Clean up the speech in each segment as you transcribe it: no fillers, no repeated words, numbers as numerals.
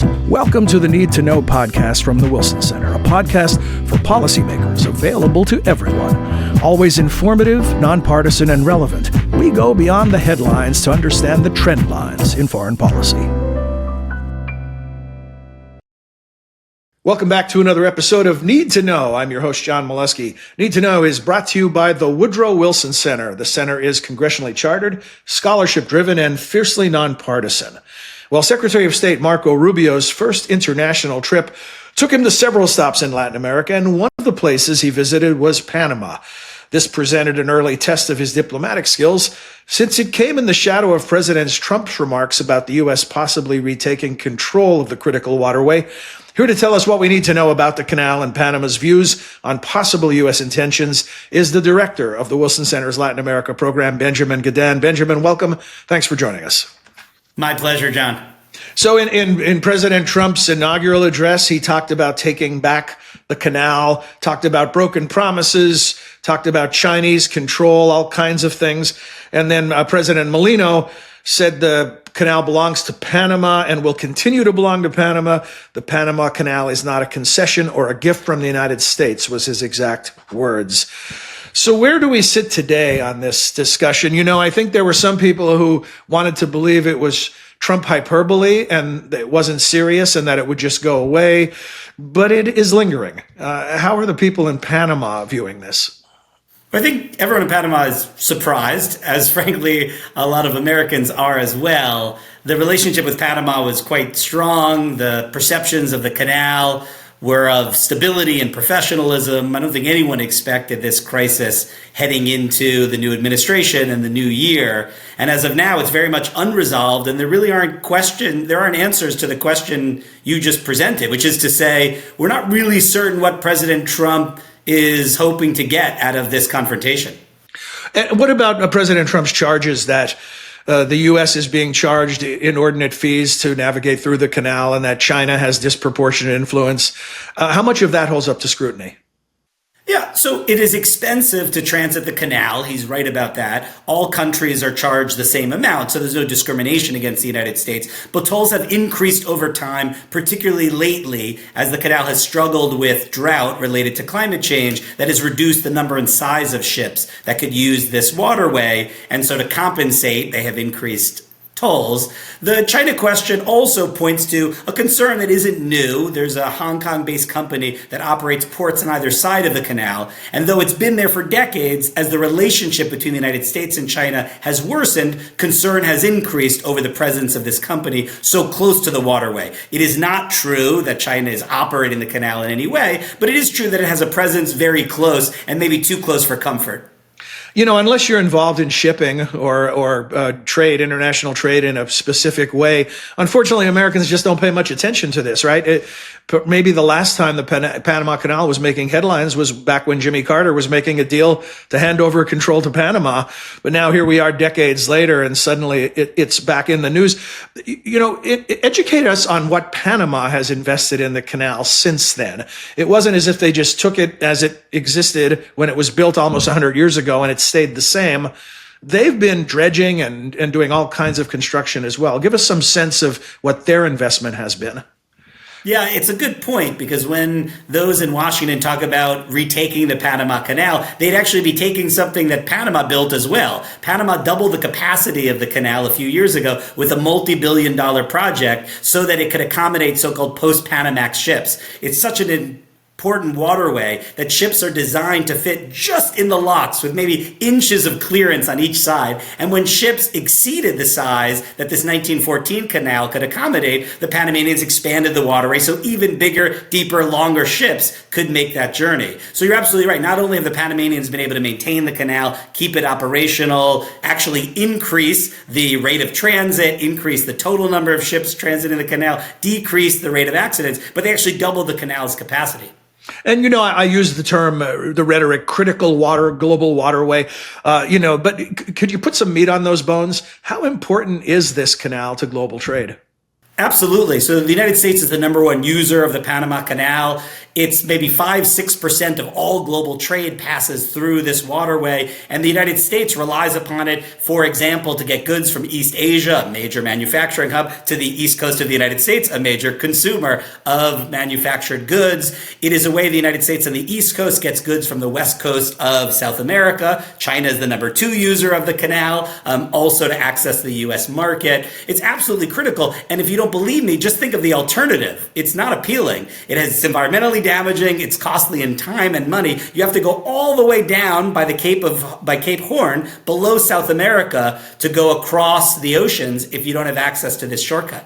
Welcome to the Need to Know podcast from the Wilson Center, a podcast for policymakers available to everyone. Always informative, nonpartisan, and relevant, we go beyond the headlines to understand the trend lines in foreign policy. Welcome back to another episode of Need to Know. I'm your host, John Milewski. Need to Know is brought to you by the Woodrow Wilson Center. The center is congressionally chartered, scholarship-driven, and fiercely nonpartisan. Well, Secretary of State Marco Rubio's first international trip took him to several stops in Latin America, and one of the places he visited was Panama. This presented an early test of his diplomatic skills, since it came in the shadow of President Trump's remarks about the U.S. possibly retaking control of the critical waterway. Here to tell us what we need to know about the canal and Panama's views on possible U.S. intentions is the director of the Wilson Center's Latin America program, Benjamin Gedan. Benjamin, welcome. Thanks for joining us. My pleasure, John. So in President Trump's inaugural address, he talked about taking back the canal, talked about broken promises, talked about Chinese control, all kinds of things. And then President Molino said the canal belongs to Panama and will continue to belong to Panama. The Panama Canal is not a concession or a gift from the United States, was his exact words. So where do we sit today on this discussion? You know, I think there were some people who wanted to believe it was Trump hyperbole and it wasn't serious and that it would just go away, but it is lingering. How are the people in Panama viewing this? I think everyone in Panama is surprised, as frankly a lot of Americans are as well. The relationship with Panama was quite strong. The perceptions of the canal were of stability and professionalism. I don't think anyone expected this crisis heading into the new administration and the new year. And as of now, it's very much unresolved, and there really aren't answers to the question you just presented, which is to say, we're not really certain what President Trump is hoping to get out of this confrontation. And what about President Trump's charges that the U.S. is being charged inordinate fees to navigate through the canal and that China has disproportionate influence? How much of that holds up to scrutiny? Yeah, so it is expensive to transit the canal. He's right about that. All countries are charged the same amount, so there's no discrimination against the United States. But tolls have increased over time, particularly lately, as the canal has struggled with drought related to climate change that has reduced the number and size of ships that could use this waterway. And so to compensate, they have increased tolls. The China question also points to a concern that isn't new. There's a Hong Kong-based company that operates ports on either side of the canal. And though it's been there for decades, as the relationship between the United States and China has worsened, concern has increased over the presence of this company so close to the waterway. It is not true that China is operating the canal in any way, but it is true that it has a presence very close and maybe too close for comfort. You know, unless you're involved in shipping or trade, international trade in a specific way, unfortunately, Americans just don't pay much attention to this, right? Maybe the last time the Panama Canal was making headlines was back when Jimmy Carter was making a deal to hand over control to Panama. But now here we are decades later, and suddenly it's back in the news. You know, educate us on what Panama has invested in the canal since then. It wasn't as if they just took it as it existed when it was built almost 100 years ago and it stayed the same. They've been dredging and doing all kinds of construction as well. Give us some sense of what their investment has been. Yeah, it's a good point, because when those in Washington talk about retaking the Panama Canal, they'd actually be taking something that Panama built as well. Panama doubled the capacity of the canal a few years ago with a multi-billion-dollar project so that it could accommodate so-called post-Panamax ships. It's such an important waterway that ships are designed to fit just in the locks with maybe inches of clearance on each side. And when ships exceeded the size that this 1914 canal could accommodate, the Panamanians expanded the waterway so even bigger, deeper, longer ships could make that journey. So you're absolutely right. Not only have the Panamanians been able to maintain the canal, keep it operational, actually increase the rate of transit, increase the total number of ships transiting the canal, decrease the rate of accidents, but they actually doubled the canal's capacity. And, you know, I use the term, the rhetoric, critical water, global waterway, but could you put some meat on those bones? How important is this canal to global trade? Absolutely. So the United States is the number one user of the Panama Canal. It's maybe 5-6% of all global trade passes through this waterway. And the United States relies upon it, for example, to get goods from East Asia, a major manufacturing hub, to the East Coast of the United States, a major consumer of manufactured goods. It is a way the United States on the East Coast gets goods from the West Coast of South America. China is the number 2 user of the canal, also to access the U.S. market. It's absolutely critical. And if you don't believe me, just think of the alternative. It's not appealing. It's environmentally damaging. It's costly in time and money. You have to go all the way down by Cape Horn below South America to go across the oceans if you don't have access to this shortcut.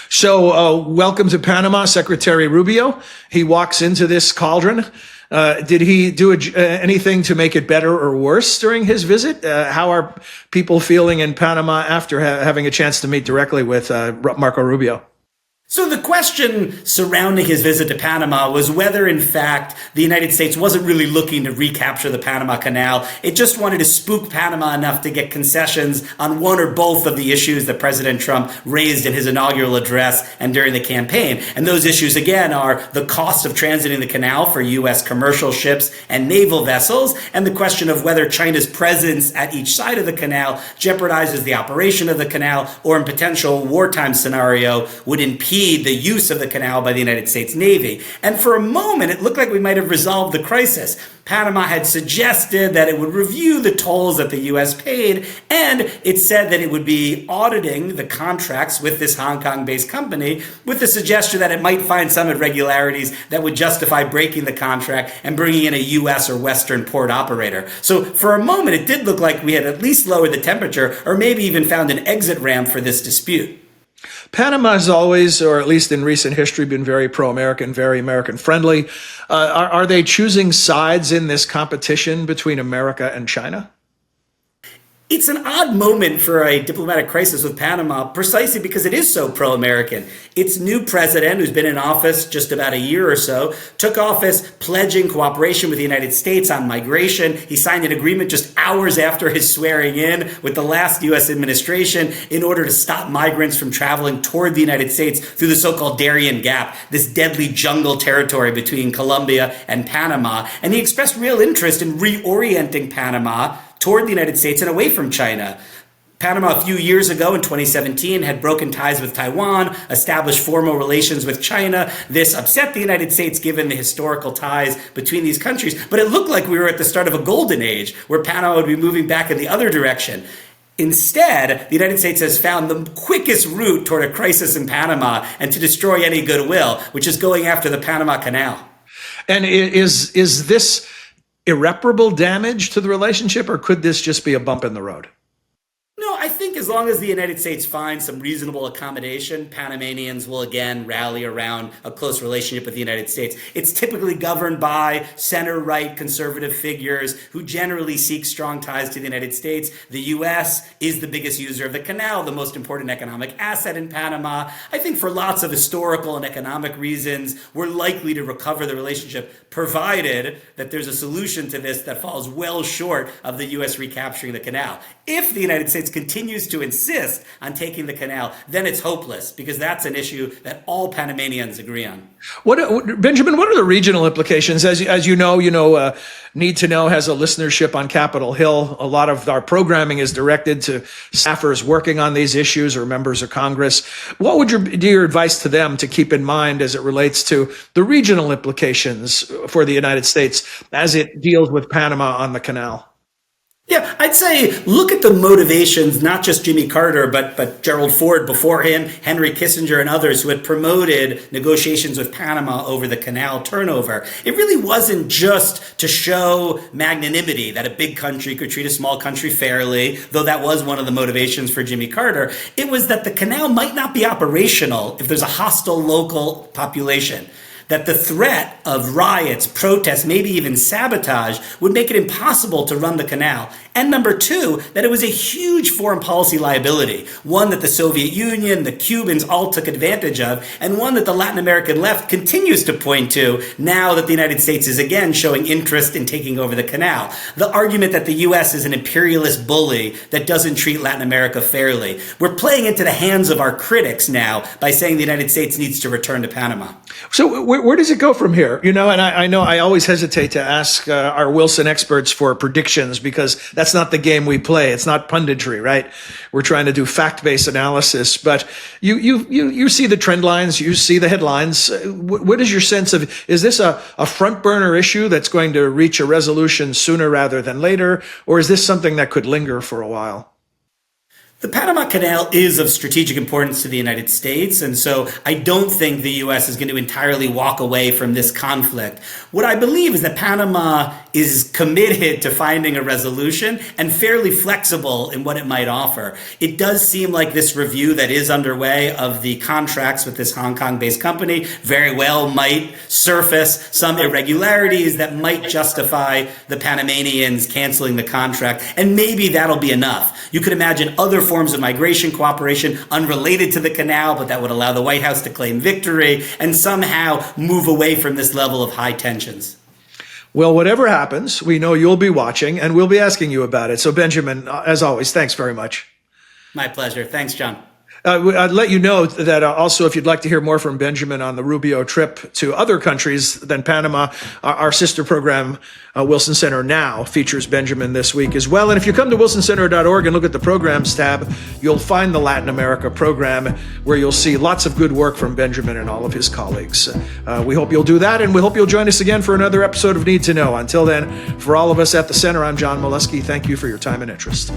So, welcome to Panama, Secretary Rubio. He walks into this cauldron. Did he do anything to make it better or worse during his visit? How are people feeling in Panama after having a chance to meet directly with Marco Rubio? So the question surrounding his visit to Panama was whether, in fact, the United States wasn't really looking to recapture the Panama Canal. It just wanted to spook Panama enough to get concessions on one or both of the issues that President Trump raised in his inaugural address and during the campaign. And those issues, again, are the cost of transiting the canal for U.S. commercial ships and naval vessels, and the question of whether China's presence at each side of the canal jeopardizes the operation of the canal or, in potential wartime scenario, would impede the use of the canal by the United States Navy. And for a moment, it looked like we might have resolved the crisis. Panama had suggested that it would review the tolls that the U.S. paid, and it said that it would be auditing the contracts with this Hong Kong-based company with the suggestion that it might find some irregularities that would justify breaking the contract and bringing in a U.S. or Western port operator. So for a moment, it did look like we had at least lowered the temperature or maybe even found an exit ramp for this dispute. Panama has always, or at least in recent history, been very pro-American, very American-friendly. Are they choosing sides in this competition between America and China? It's an odd moment for a diplomatic crisis with Panama, precisely because it is so pro-American. Its new president, who's been in office just about a year or so, took office pledging cooperation with the United States on migration. He signed an agreement just hours after his swearing in with the last U.S. administration in order to stop migrants from traveling toward the United States through the so-called Darien Gap, this deadly jungle territory between Colombia and Panama. And he expressed real interest in reorienting Panama toward the United States and away from China. Panama, a few years ago in 2017, had broken ties with Taiwan, established formal relations with China. This upset the United States given the historical ties between these countries. But it looked like we were at the start of a golden age where Panama would be moving back in the other direction. Instead, the United States has found the quickest route toward a crisis in Panama and to destroy any goodwill, which is going after the Panama Canal. And is this irreparable damage to the relationship, or could this just be a bump in the road? No, I think as long as the United States finds some reasonable accommodation, Panamanians will again rally around a close relationship with the United States. It's typically governed by center-right conservative figures who generally seek strong ties to the United States. The U.S. is the biggest user of the canal, the most important economic asset in Panama. I think for lots of historical and economic reasons, we're likely to recover the relationship, provided that there's a solution to this that falls well short of the U.S. recapturing the canal. If the United States continues to insist on taking the canal, then it's hopeless, because that's an issue that all Panamanians agree on. Benjamin, what are the regional implications? As you know, Need to Know has a listenership on Capitol Hill. A lot of our programming is directed to staffers working on these issues or members of Congress. What would be your advice to them to keep in mind as it relates to the regional implications for the United States as it deals with Panama on the canal? Yeah, I'd say look at the motivations, not just Jimmy Carter, but Gerald Ford before him, Henry Kissinger, and others who had promoted negotiations with Panama over the canal turnover. It really wasn't just to show magnanimity, that a big country could treat a small country fairly, though that was one of the motivations for Jimmy Carter. It was that the canal might not be operational if there's a hostile local population, that the threat of riots, protests, maybe even sabotage would make it impossible to run the canal. And number two, that it was a huge foreign policy liability, one that the Soviet Union, the Cubans all took advantage of, and one that the Latin American left continues to point to now that the United States is again showing interest in taking over the canal. The argument that the U.S. is an imperialist bully that doesn't treat Latin America fairly. We're playing into the hands of our critics now by saying the United States needs to return to Panama. So where does it go from here? And I know I always hesitate to ask our Wilson experts for predictions because that's not the game we play. It's not punditry, right? We're trying to do fact-based analysis. But you see the trend lines, you see the headlines. What is your sense of, is this a front burner issue that's going to reach a resolution sooner rather than later? Or is this something that could linger for a while? The Panama Canal is of strategic importance to the United States, and so I don't think the U.S. is going to entirely walk away from this conflict. What I believe is that Panama is committed to finding a resolution and fairly flexible in what it might offer. It does seem like this review that is underway of the contracts with this Hong Kong-based company very well might surface some irregularities that might justify the Panamanians canceling the contract, and maybe that'll be enough. You could imagine other forms of migration cooperation unrelated to the canal, but that would allow the White House to claim victory and somehow move away from this level of high tensions. Well, whatever happens, we know you'll be watching and we'll be asking you about it. So Benjamin, as always, thanks very much. My pleasure. Thanks, John. I'd let you know that also, if you'd like to hear more from Benjamin on the Rubio trip to other countries than Panama, our sister program, Wilson Center Now, features Benjamin this week as well. And if you come to wilsoncenter.org and look at the programs tab, you'll find the Latin America program where you'll see lots of good work from Benjamin and all of his colleagues. We hope you'll do that, and we hope you'll join us again for another episode of Need to Know. Until then, for all of us at the Center, I'm John Milewski. Thank you for your time and interest.